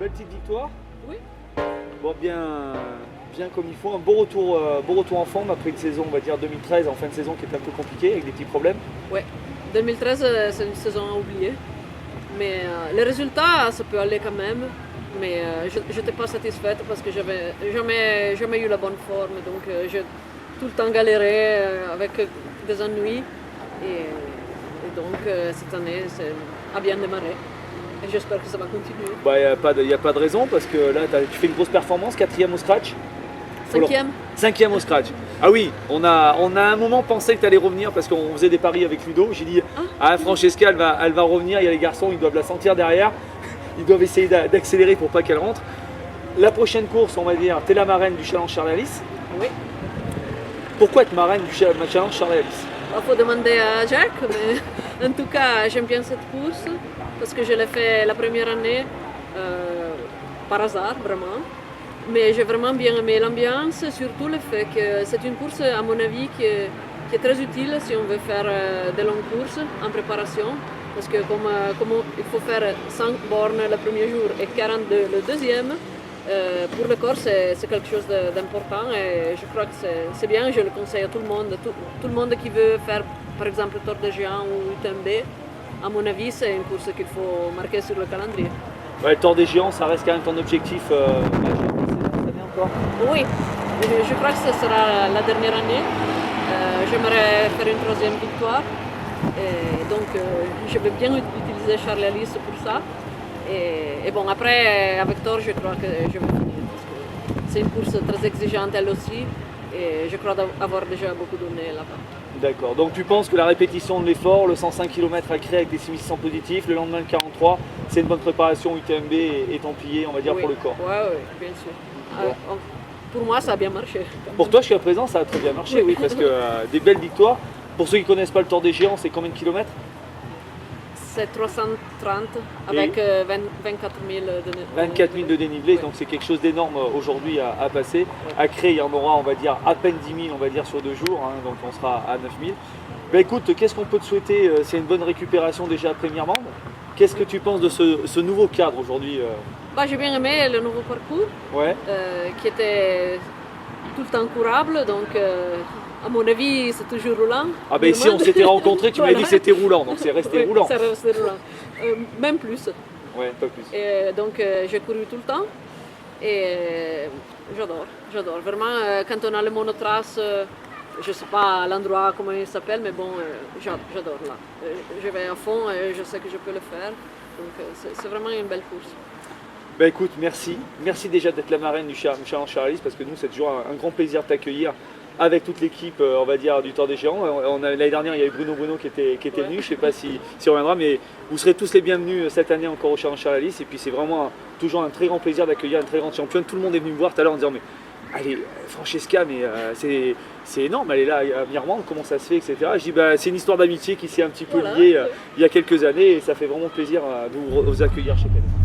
Belle petite victoire. Oui. Bon, bien comme il faut. Un beau retour en forme après une saison, on va dire 2013, en fin de saison qui était un peu compliquée avec des petits problèmes. Ouais. 2013, c'est une saison à oublier. Mais les résultats, ça peut aller quand même. Mais je n'étais pas satisfaite parce que j'avais jamais eu la bonne forme. Donc j'ai tout le temps galéré avec des ennuis. Et donc cette année, ça a bien démarré. Et j'espère que ça va continuer. Bah, il n'y a pas de raison parce que là, tu fais une grosse performance, 4e au scratch. 5e. 5e au scratch. Ah oui, on a un moment pensé que tu allais revenir parce qu'on faisait des paris avec Ludo. J'ai dit, Francesca, elle va revenir, il y a les garçons, ils doivent la sentir derrière. Ils doivent essayer d'accélérer pour pas qu'elle rentre. La prochaine course, on va dire, tu es la marraine du Challenge Charles Alice. Oui. Pourquoi être marraine du Challenge Charles Alice? Il faut demander à Jack, mais en tout cas, j'aime bien cette course parce que je l'ai fait la première année par hasard, vraiment. Mais j'ai vraiment bien aimé l'ambiance, surtout le fait que c'est une course, à mon avis, qui est très utile si on veut faire de longues courses en préparation. Parce que comme il faut faire 100 bornes le premier jour et 42 le deuxième, pour le corps c'est quelque chose d'important et je crois que c'est bien, je le conseille à tout le monde. Tout le monde qui veut faire par exemple Tour de Géant ou UTMB, à mon avis c'est une course qu'il faut marquer sur le calendrier. Ouais, le Tour des Géants, ça reste quand même ton objectif majeur cette année encore? Oui, je crois que ce sera la dernière année. J'aimerais faire une 3e victoire. Et donc je vais bien utiliser Charles Alice pour ça. Et bon, après avec Thor, je crois que je vais finir parce que c'est une course très exigeante elle aussi. Et je crois avoir déjà beaucoup donné là-bas. D'accord, donc tu penses que la répétition de l'effort, le 105 km à créer avec des 6600 positifs, le lendemain le 43, c'est une bonne préparation UTMB et Templier, on va dire, Oui. pour le corps? Oui, bien sûr. Bon. Pour moi, ça a bien marché. Pour toi, jusqu'à présent, ça a très bien marché, oui, parce que des belles victoires. Pour ceux qui ne connaissent pas le Tour des Géants, c'est combien de kilomètres? C'est 330 avec 24 000 de 24 000 de dénivelé, donc c'est quelque chose d'énorme aujourd'hui à passer. À Cré, il y en aura, on va dire, à peine 10 000, on va dire, sur 2 jours, hein, donc on sera à 9 000. Ben écoute, qu'est-ce qu'on peut te souhaiter? C'est une bonne récupération déjà après Mirmande. Qu'est-ce que tu penses de ce nouveau cadre aujourd'hui? J'ai bien aimé le nouveau parcours, Ouais. qui était tout le temps courable, donc à mon avis c'est toujours roulant. Ah ben ici on s'était rencontrés, tu m'as dit que c'était roulant, donc c'est resté Oui, roulant. c'est resté roulant. Même plus. Ouais, pas plus. Et donc j'ai couru tout le temps et j'adore. Vraiment, quand on a le monotrace, je ne sais pas l'endroit comment il s'appelle, mais bon, j'adore là. Je vais à fond et je sais que je peux le faire. Donc c'est vraiment une belle course. Ben écoute, merci. Merci déjà d'être la marraine du Challenge Charles Alice, parce que nous c'est toujours un grand plaisir de t'accueillir avec toute l'équipe, on va dire, du Tour des Géants. L'année dernière, il y avait Bruno qui était venu, je ne sais pas si on reviendra, mais vous serez tous les bienvenus cette année encore au Challenge Charles Alice. Et puis c'est vraiment toujours un très grand plaisir d'accueillir une très grande championne. Tout le monde est venu me voir tout à l'heure en disant, mais allez, Francesca, mais c'est énorme, elle est là à Mirmande, comment ça se fait, etc. Je dis, c'est une histoire d'amitié qui s'est un petit peu liée il y a quelques années et ça fait vraiment plaisir de vous accueillir chez elle.